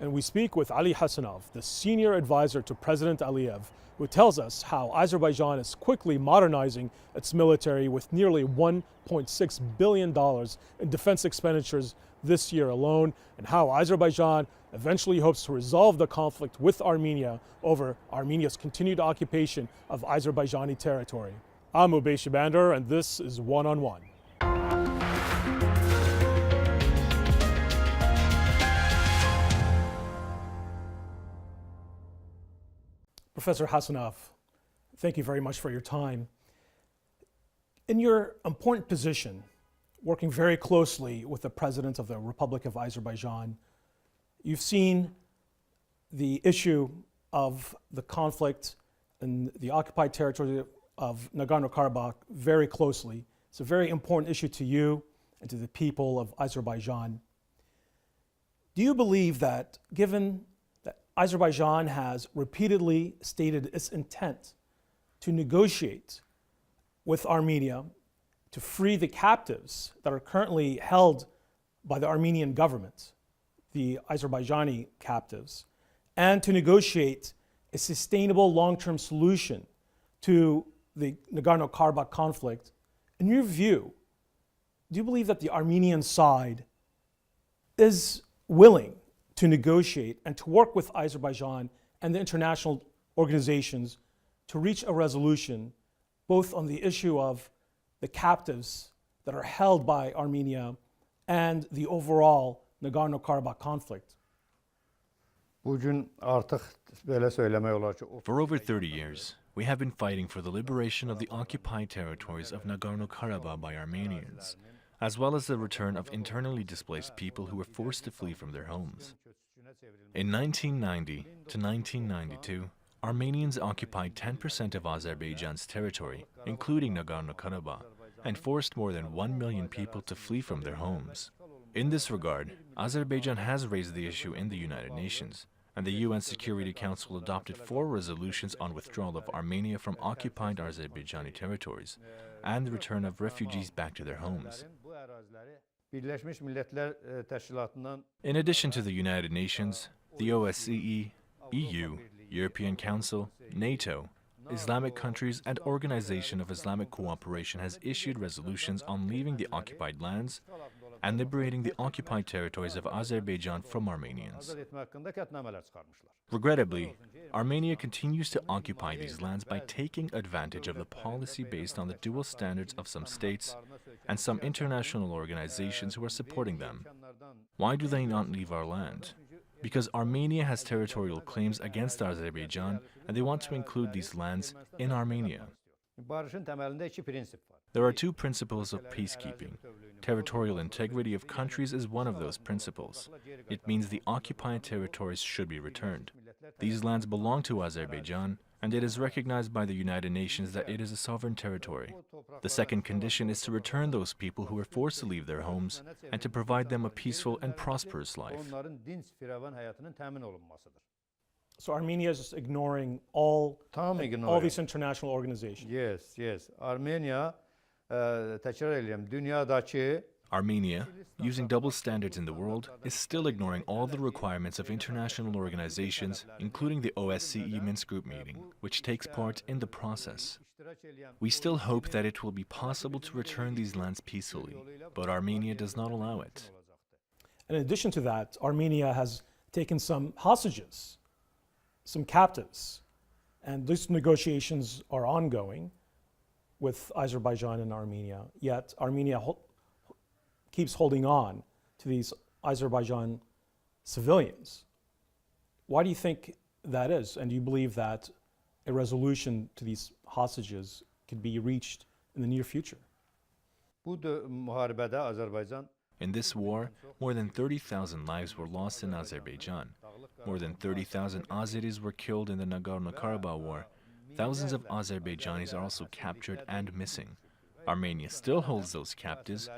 And we speak with Ali Hasanov, the senior advisor to President Aliyev, who tells us how Azerbaijan is quickly modernizing its military with nearly $1.6 billion in defense expenditures this year alone, and how Azerbaijan eventually hopes to resolve the conflict with Armenia over Armenia's continued occupation of Azerbaijani territory. I'm Ubesh Bandar, and this is One on One. Professor Hasanov, thank you very much for your time. In your important position, working very closely with the President of the Republic of Azerbaijan, you've seen the issue of the conflict in the occupied territory of Nagorno-Karabakh very closely. It's a very important issue to you and to the people of Azerbaijan. Do you believe that, given that Azerbaijan has repeatedly stated its intent to negotiate with Armenia to free the captives that are currently held by the Armenian government, the Azerbaijani captives, and to negotiate a sustainable long-term solution to the Nagorno-Karabakh conflict, in your view, do you believe that the Armenian side is willing to negotiate and to work with Azerbaijan and the international organizations to reach a resolution both on the issue of the captives that are held by Armenia and the overall Nagorno-Karabakh conflict? For over 30 years, we have been fighting for the liberation of the occupied territories of Nagorno-Karabakh by Armenians, as well as the return of internally displaced people who were forced to flee from their homes. In 1990 to 1992, Armenians occupied 10% of Azerbaijan's territory, including Nagorno-Karabakh, and forced more than 1 million people to flee from their homes. In this regard, Azerbaijan has raised the issue in the United Nations, and the UN Security Council adopted 4 resolutions on withdrawal of Armenia from occupied Azerbaijani territories and the return of refugees back to their homes. In addition to the United Nations, the OSCE, EU, European Council, NATO, Islamic countries, and Organization of Islamic Cooperation has issued resolutions on leaving the occupied lands and liberating the occupied territories of Azerbaijan from Armenians. Regrettably, Armenia continues to occupy these lands by taking advantage of the policy based on the dual standards of some states and some international organizations who are supporting them. Why do they not leave our land? Because Armenia has territorial claims against Azerbaijan, and they want to include these lands in Armenia. There are 2 principles of peacekeeping. Territorial integrity of countries is one of those principles. It means the occupied territories should be returned. These lands belong to Azerbaijan, and it is recognized by the United Nations that it is a sovereign territory. The second condition is to return those people who were forced to leave their homes and to provide them a peaceful and prosperous life. So Armenia is just ignoring all these international organizations. Yes. Armenia, Armenia, using double standards in the world, is still ignoring all the requirements of international organizations, including the OSCE Minsk Group meeting, which takes part in the process. We still hope that it will be possible to return these lands peacefully, but Armenia does not allow it. In addition to that, Armenia has taken some hostages, some captives, and these negotiations are ongoing with Azerbaijan and Armenia, yet Armenia keeps holding on to these Azerbaijan civilians. Why do you think that is? And do you believe that a resolution to these hostages could be reached in the near future? In this war, more than 30,000 lives were lost in Azerbaijan. More than 30,000 Azeris were killed in the Nagorno-Karabakh war. Thousands of Azerbaijanis are also captured and missing. Armenia still holds those captives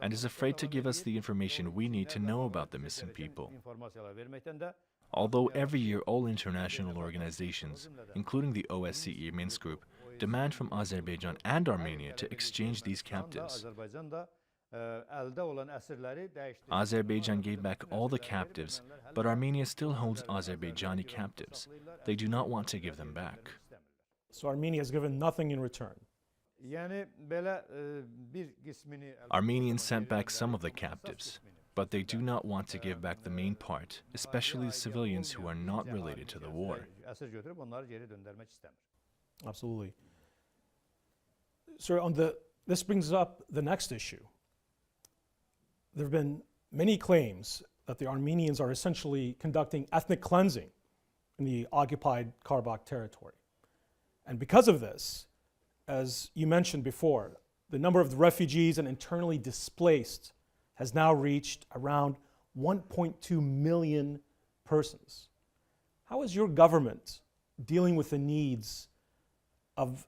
and is afraid to give us the information we need to know about the missing people. Although every year all international organizations, including the OSCE Minsk Group, demand from Azerbaijan and Armenia to exchange these captives. əldə olan əsirləri dəyişdi. Azerbaijan gave back all the captives, but Armenia still holds Azerbaijani captives. They do not want to give them back. So Armenia has given nothing in return. Yəni belə bir qismini Armenians sent back some of the captives, but they do not want to give back the main part, especially the civilians who are not related to the war. əsir götürüb onları geri döndərmək istəmir. Absolutely. Sir, this brings up the next issue. There have been many claims that the Armenians are essentially conducting ethnic cleansing in the occupied Karabakh territory. And because of this, as you mentioned before, the number of the refugees and internally displaced has now reached around 1.2 million persons. How is your government dealing with the needs of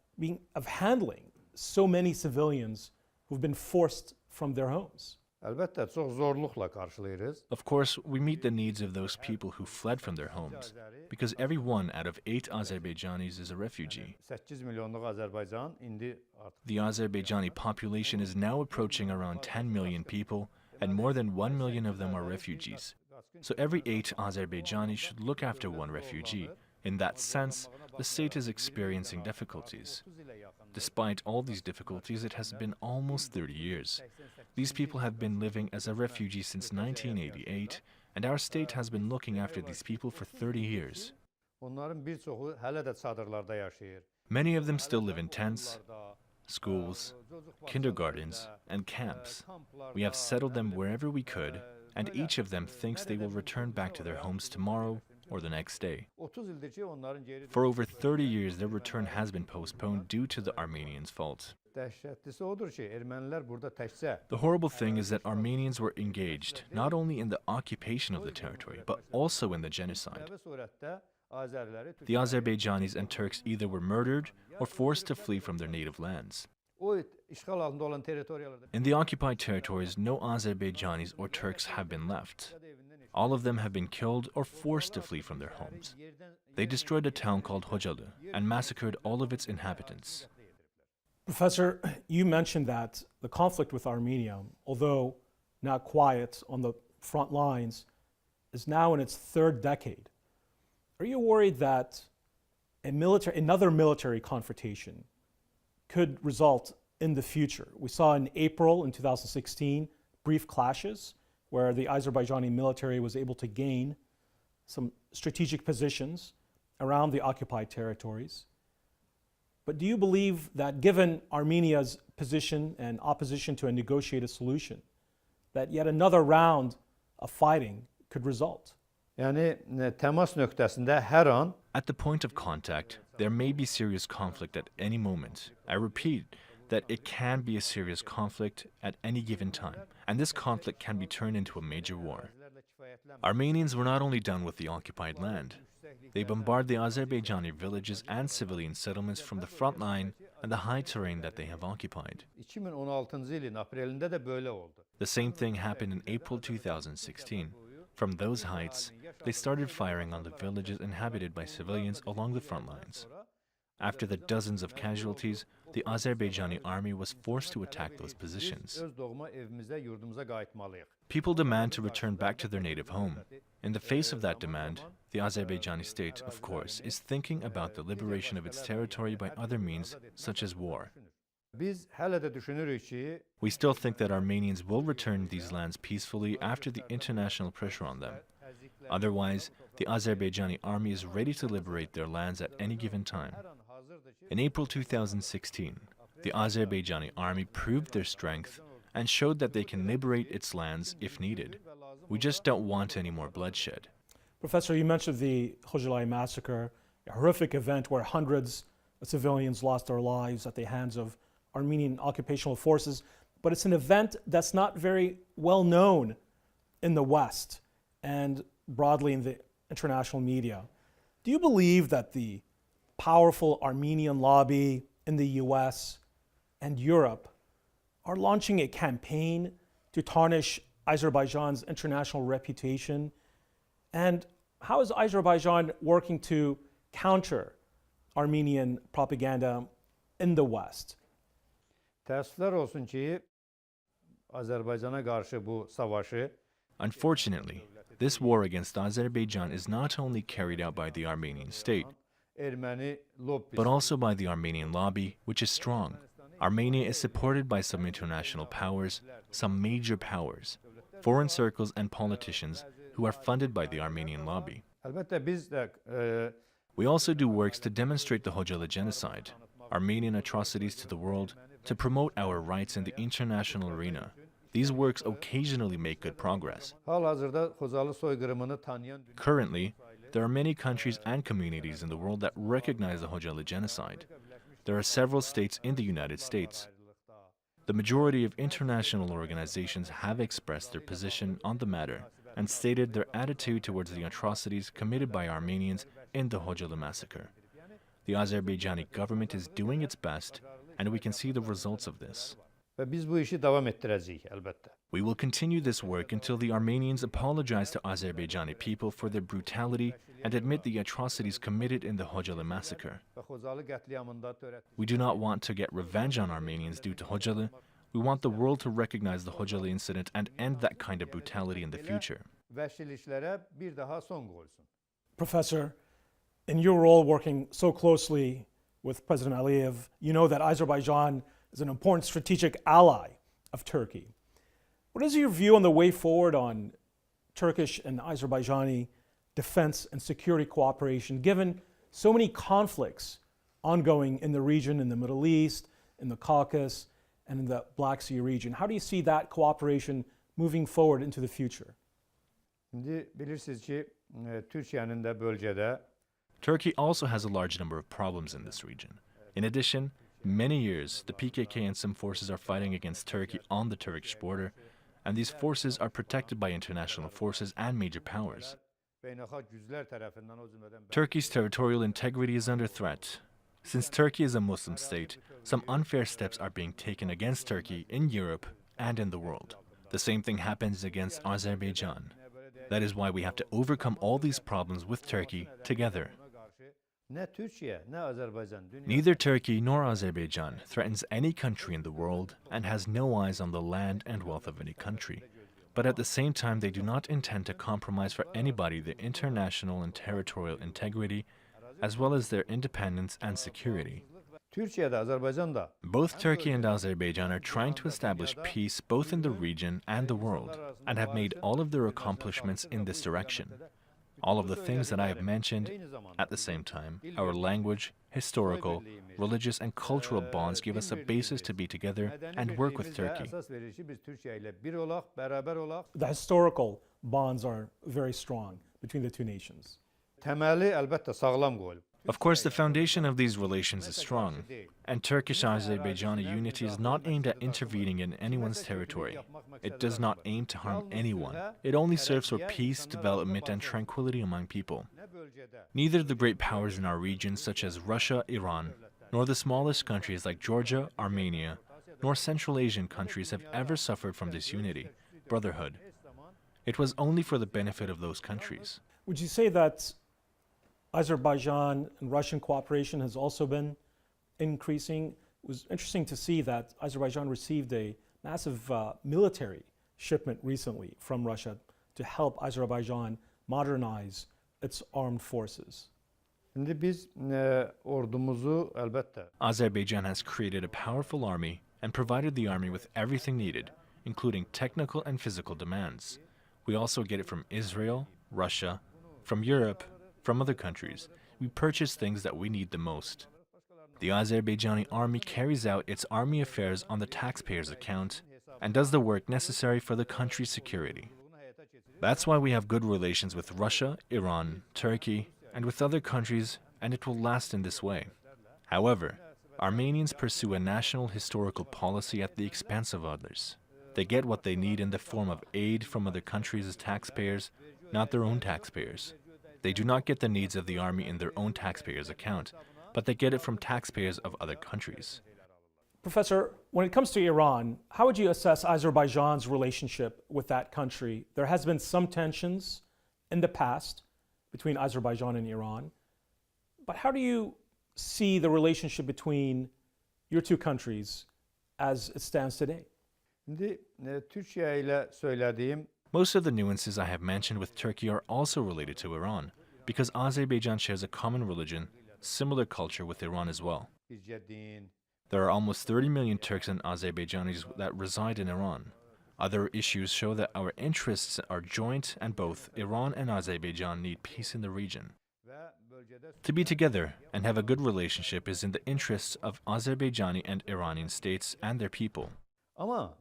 handling so many civilians who've been forced from their homes? Əlbəttə çox zorluqla qarşılayırıq. Of course, we meet the needs of those people who fled from their homes, because every one out of 8 Azerbaijanis is a refugee. 8 milyonluq Azərbaycan indi artıq The Azerbaijani population is now approaching around 10 million people, and more than 1 million of them are refugees. So every 8 Azerbaijanis should look after one refugee. In that sense, the state is experiencing difficulties. Despite all these difficulties, it has been almost 30 years. These people have been living as a refugee since 1988, and our state has been looking after these people for 30 years. onların bir çoxu hələ də çadırlarda yaşayır. Many of them still live in tents, schools, kindergartens, and camps. We have settled them wherever we could, and each of them thinks they will return back to their homes tomorrow or the next day. 30 ildir ki onların geri For over 30 years, their return has been postponed due to the Armenians' fault. dəhşətlisi odur ki, ermənilər burada təkcə The horrible thing is that Armenians were engaged not only in the occupation of the territory, but also in the genocide. kütləvi surətdə Azəriləri The Azerbaijanis and Turks either were murdered or forced to flee from their native lands. o işğal altında olan territoriyalarda In the occupied territories, no Azerbaijanis or Turks have been left. All of them have been killed or forced to flee from their homes. They destroyed a town called Hocalı and massacred all of its inhabitants. Professor, you mentioned that the conflict with Armenia, although not quiet on the front lines, is now in its 3rd decade. Are you worried that another military confrontation could result in the future? We saw in April in 2016 brief clashes where the Azerbaijani military was able to gain some strategic positions around the occupied territories. But do you believe that given Armenia's position and opposition to a negotiated solution, that yet another round of fighting could result? Yəni təmas nöqtəsində hər an At the point of contact, there may be serious conflict at any moment. I repeat that it can be a serious conflict at any given time, and this conflict can be turned into a major war. Armenians were not only done with the occupied land, they bombard the Azerbaijani villages and civilian settlements from the front line and the high terrain that they have occupied. 2016-cı ilin aprelində də belə oldu. The same thing happened in April 2016. From those heights, they started firing on the villages inhabited by civilians along the front lines. After the dozens of casualties, the Azerbaijani army was forced to attack those positions. Öz doğma evimizə, yurdumuza qayıtmalıyıq. People demand to return back to their native home. In the face of that demand, the Azerbaijani state, of course, is thinking about the liberation of its territory by other means, such as war. Biz hələ də düşünürük ki, We still think that Armenians will return these lands peacefully after the international pressure on them. Otherwise, the Azerbaijani army is ready to liberate their lands at any given time. In April 2016, the Azerbaijani army proved their strength and showed that they can liberate its lands if needed. We just don't want any more bloodshed. Professor, you mentioned the Khojaly massacre, a horrific event where hundreds of civilians lost their lives at the hands of Armenian occupational forces, but it's an event that's not very well known in the West and broadly in the international media. Do you believe that the powerful Armenian lobby in the US and Europe are launching a campaign to tarnish Azerbaijan's international reputation? And how is Azerbaijan working to counter Armenian propaganda in the West? təəssüflər olsun ki, Azərbaycana qarşı bu savaşı Unfortunately, this war against Azerbaijan is not only carried out by the Armenian state, erməni lobbisi but also by the Armenian lobby, which is strong. Armenia is supported by some international powers, some major powers, foreign circles and politicians who are funded by the Armenian lobby. Əlbəttə biz də We also do works to demonstrate the Hocalı genocide, Armenian atrocities to the world, to promote our rights in the international arena. These works occasionally make good progress. hal-hazırda Xocalı soyqırımını tanıyan Currently, there are many countries and communities in the world that recognize the Hocalı genocide. There are several states in the United States. The majority of international organizations have expressed their position on the matter and stated their attitude towards the atrocities committed by Armenians in the Hocalı massacre. The Azerbaijani government is doing its best, and we can see the results of this. və biz bu işi davam etdirəcəyik əlbəttə. We will continue this work until the Armenians apologize to Azerbaijani people for their brutality and admit the atrocities committed in the Hocalı massacre. Və Xocalı qətliamında törətdiyi We do not want to get revenge on Armenians due to Hocalı. We want the world to recognize the Hocalı incident and end that kind of brutality in the future. vəhşiliklərə bir daha son qoyulsun. Professor, in your role working so closely with President Aliyev, you know that Azerbaijan is an important strategic ally of Turkey. What is your view on the way forward on Turkish and Azerbaijani defense and security cooperation, given so many conflicts ongoing in the region, in the Middle East, in the Caucasus, and in the Black Sea region? How do you see that cooperation moving forward into the future? İndi bilirsiniz ki, Türkiyənin də bölgədə Turkey also has a large number of problems in this region. In addition, many years the PKK and some forces are fighting against Turkey on the Turkish border, and these forces are protected by international forces and major powers. beynəlxalq güclər tərəfindən o cümlədən Turkey's territorial integrity is under threat. Since Turkey is a Muslim state, some unfair steps are being taken against Turkey in Europe and in the world. The same thing happens against Azerbaijan. That is why we have to overcome all these problems with Turkey together. nə Türkiyə, nə Azərbaycan dünya Neither Turkey nor Azerbaijan threatens any country in the world and has no eyes on the land and wealth of any country. But at the same time, they do not intend to compromise for anybody their international and territorial integrity, as well as their independence and security. Türkiyə də, Azərbaycan da Both Turkey and Azerbaijan are trying to establish peace both in the region and the world, and have made all of their accomplishments in this direction. All of the things that I have mentioned, at the same time, our language, historical, religious, and cultural bonds give us a basis to be together and work with Turkey. Əsas verir ki, biz Türkiyə ilə bir olaq, bərabər olaq. The historical bonds are very strong between the two nations. Təməli əlbəttə sağlam qoyulub. Of course, the foundation of these relations is strong, and Turkish-Azerbaijani unity is not aimed at intervening in anyone's territory. It does not aim to harm anyone. It only serves for peace, development, and tranquility among people. Nə bölgədə Neither the great powers in our region, such as Russia, Iran, nor the smallest countries like Georgia, Armenia, nor Central Asian countries have ever suffered from this unity, brotherhood. It was only for the benefit of those countries. Would you say that Azerbaijan and Russian cooperation has also been increasing? It was interesting to see that Azerbaijan received a massive military shipment recently from Russia to help Azerbaijan modernize its armed forces. İndi biz ordumuzu əlbəttə Azerbaijan has created a powerful army and provided the army with everything needed, including technical and physical demands. We also get it from Israel, Russia, from Europe, from other countries. We purchase things that we need the most. The Azerbaijani army carries out its army affairs on the taxpayers' account and does the work necessary for the country's security. That's why we have good relations with Russia, Iran, Turkey, and with other countries, and it will last in this way. However, Armenians pursue a national historical policy at the expense of others. They get what they need in the form of aid from other countries as taxpayers, not their own taxpayers. They do not get the needs of the army in their own taxpayers' account, but they get it from taxpayers of other countries. Professor, when it comes to Iran, how would you assess Azerbaijan's relationship with that country? There has been some tensions in the past between Azerbaijan and Iran, but how do you see the relationship between your two countries as it stands today? Şimdi Türkiye ile söylediğim Most of the nuances I have mentioned with Turkey are also related to Iran, because Azerbaijan shares a common religion, similar culture with Iran as well. bizce din, There are almost 30 million Turks and Azerbaijanis that reside in Iran. Other issues show that our interests are joint and both Iran and Azerbaijan need peace in the region. ve bölgede To be together and have a good relationship is in the interests of Azerbaijani and Iranian states and their people. ama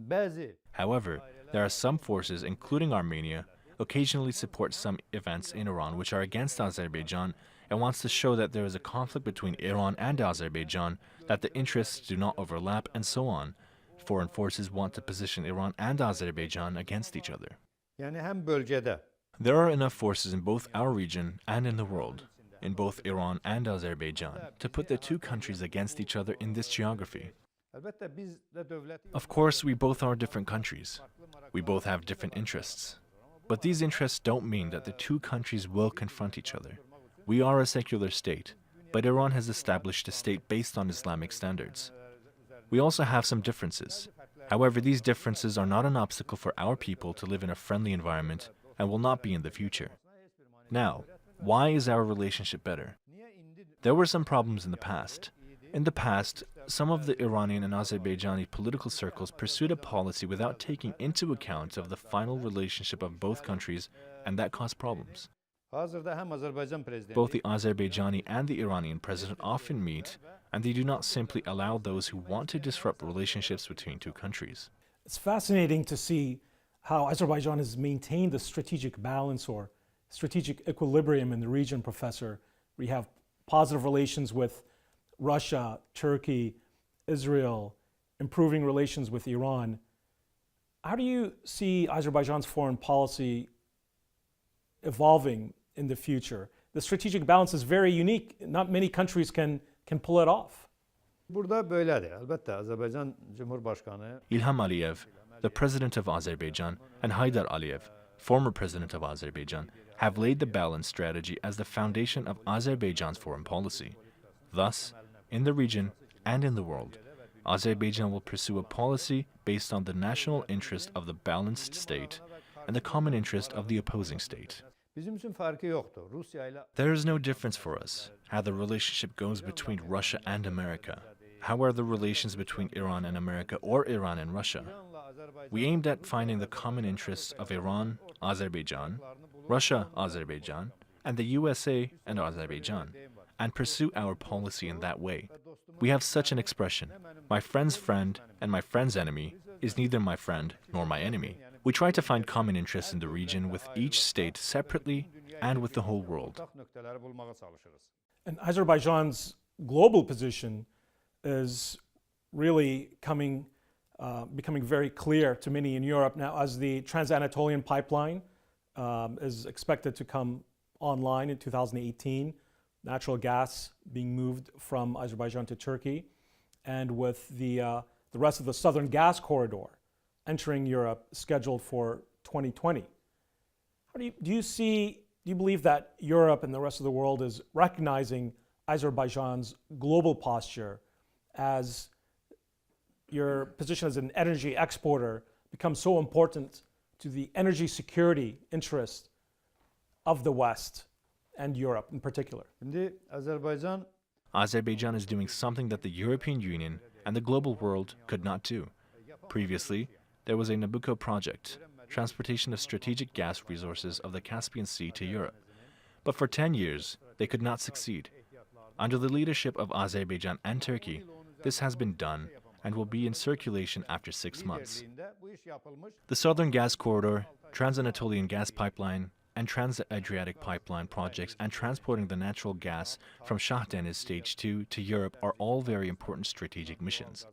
bazı However, there are some forces, including Armenia, occasionally support some events in Iran which are against Azerbaijan and wants to show that there is a conflict between Iran and Azerbaijan, that the interests do not overlap, and so on. Foreign forces want to position Iran and Azerbaijan against each other. yani hem bölgede There are enough forces in both our region and in the world, in both Iran and Azerbaijan, to put the two countries against each other in this geography. elbette biz de devlet Of course, we both are different countries. We both have different interests. But these interests don't mean that the two countries will confront each other. We are a secular state, but Iran has established a state based on Islamic standards. We also have some differences. However, these differences are not an obstacle for our people to live in a friendly environment and will not be in the future. Now, why is our relationship better? There were some problems in the past. In the past, some of the Iranian and Azerbaijani political circles pursued a policy without taking into account of the final relationship of both countries, and that caused problems. hazırda hem Azerbaycan prezidenti Both the Azerbaijani and the Iranian president often meet, and they do not simply allow those who want to disrupt relationships between two countries. It's fascinating to see how Azerbaijan has maintained the strategic balance or strategic equilibrium in the region, Professor. We have positive relations with Russia, Turkey, Israel, improving relations with Iran. How do you see Azerbaijan's foreign policy evolving in the future? The strategic balance is very unique. Not many countries can pull it off. burada böyledir. Elbette Azerbaycan Cumhurbaşkanı Ilham Aliyev, the president of Azerbaijan, and Haydar Aliyev, former president of Azerbaijan, have laid the balance strategy as the foundation of Azerbaijan's foreign policy. Thus, in the region and in the world, Azerbaijan will pursue a policy based on the national interest of the balanced state and the common interest of the opposing state. bizim için farkı yoktur. Rusya ile There is no difference for us how the relationship goes between Russia and America. How are the relations between Iran and America or Iran and Russia? İran'la Azerbaycan We aimed at finding the common interests of Iran, Azerbaijan, Russia, Azerbaijan, and the USA and Azerbaijan, and pursue our policy in that way. We have such an expression: my friend's friend and my friend's enemy is neither my friend nor my enemy. We try to find common interests in the region with each state separately and with the whole world. ortak noktaları bulmaya çalışırız. And Azerbaijan's global position is really becoming very clear to many in Europe now as the Trans-Anatolian pipeline is expected to come online in 2018. Natural gas being moved from Azerbaijan to Turkey, and with the rest of the southern gas corridor entering Europe scheduled for 2020. Do you believe that Europe and the rest of the world is recognizing Azerbaijan's global posture as your position as an energy exporter becomes so important to the energy security interest of the West and Europe in particular? Şimdi Azerbaycan Azerbaijan is doing something that the European Union and the global world could not do. Previously, there was a Nabucco project, transportation of strategic gas resources of the Caspian Sea to Europe. But for 10 years, they could not succeed. Under the leadership of Azerbaijan and Turkey, this has been done and will be in circulation after 6 months. liderliğinde bu iş yapılmış. The Southern Gas Corridor, Trans-Anatolian Gas Pipeline, and Trans-Adriatic Pipeline projects and transporting the natural gas from Shah Deniz Stage 2 to Europe are all very important strategic missions.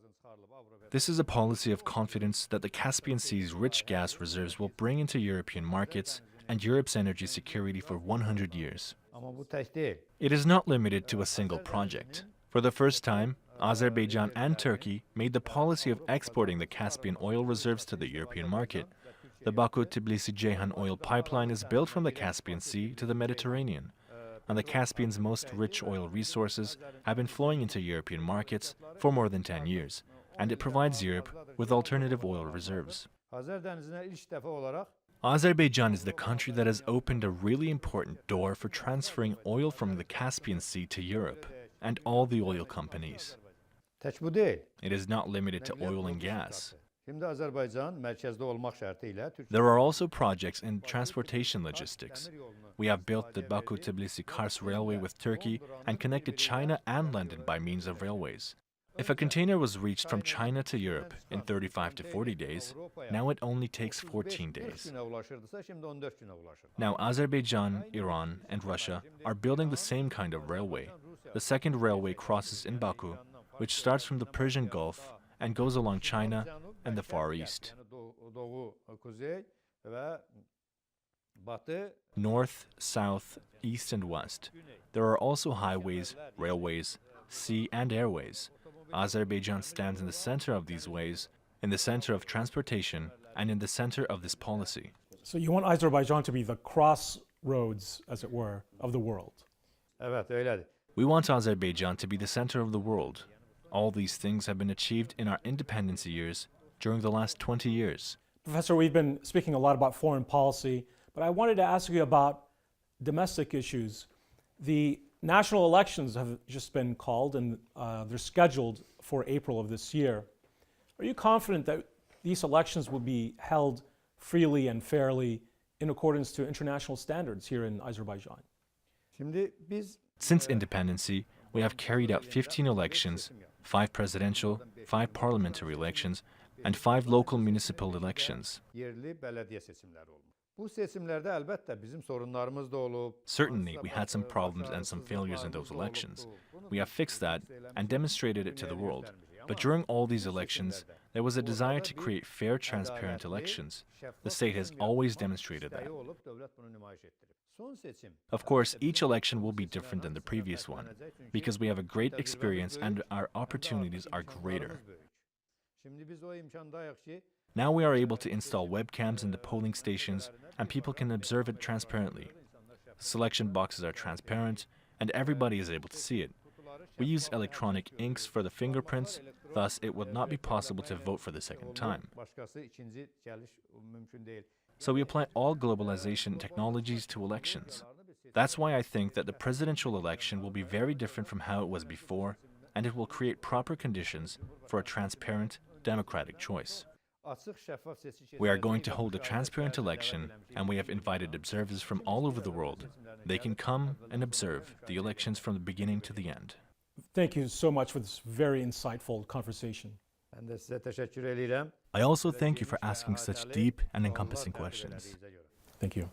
This is a policy of confidence that the Caspian Sea's rich gas reserves will bring into European markets and Europe's energy security for 100 years. Ama bu tek değil. It is not limited to a single project. For the first time, Azerbaijan and Turkey made the policy of exporting the Caspian oil reserves to the European market. The Baku-Tbilisi-Ceyhan oil pipeline is built from the Caspian Sea to the Mediterranean, and the Caspian's most rich oil resources have been flowing into European markets for more than 10 years, and it provides Europe with alternative oil reserves. Hazar Denizi'ne ilk defa olarak Azerbaijan is the country that has opened a really important door for transferring oil from the Caspian Sea to Europe and all the oil companies. tek bu değil. It is not limited to oil and gas. Şimdi Azerbaycan merkezde olmak şartıyla Türkiye There are also projects in transportation logistics. We have built the Baku-Tbilisi-Kars railway with Turkey and connected China and London by means of railways. If a container was reached from China to Europe in 35 to 40 days, now it only takes 14 days. güne ulaşırdısa şimdi 14 güne ulaşır. Now Azerbaijan, Iran, and Russia are building the same kind of railway. The second railway crosses in Baku, which starts from the Persian Gulf and goes along China and the Far East. Yani doğu, kuzey ve batı North, south, east, and west. There are also highways, railways, sea and airways. Azerbaijan stands in the center of these ways, in the center of transportation, and in the center of this policy. So you want Azerbaijan to be the crossroads, as it were, of the world. evet öyledir. We want Azerbaijan to be the center of the world. All these things have been achieved in our independence years during the last 20 years. Professor, we've been speaking a lot about foreign policy, but I wanted to ask you about domestic issues. The national elections have just been called and they're scheduled for April of this year. Are you confident that these elections will be held freely and fairly in accordance to international standards here in Azerbaijan? Şimdi biz Since independency, we have carried out 15 elections, 5 presidential, 5 parliamentary elections, and 5 local municipal elections. yerli belediye seçimleri olmuş. Bu seçimlerde elbette bizim sorunlarımız da olup Certainly, we had some problems and some failures in those elections. We have fixed that and demonstrated it to the world. But during all these elections, there was a desire to create fair, transparent elections. The state has always demonstrated that. olup devlet bunu nümayiş ettirir. Son seçim Of course, each election will be different than the previous one, because we have a great experience and our opportunities are greater. Şimdi biz o imkandayıq ki Now we are able to install webcams in the polling stations, and people can observe it transparently. Selection boxes are transparent, and everybody is able to see it. We use electronic inks for the fingerprints, thus it would not be possible to vote for the second time. başkası ikinci geliş mümkün değil. So we apply all globalization technologies to elections. That's why I think that the presidential election will be very different from how it was before, and it will create proper conditions for a transparent, democratic choice. Açıq şəffaf seçici We are going to hold a transparent election, and we have invited observers from all over the world. They can come and observe the elections from the beginning to the end. Thank you so much for this very insightful conversation. Ben de size teşekkür ederim. I also thank you for asking such deep and encompassing questions. Thank you.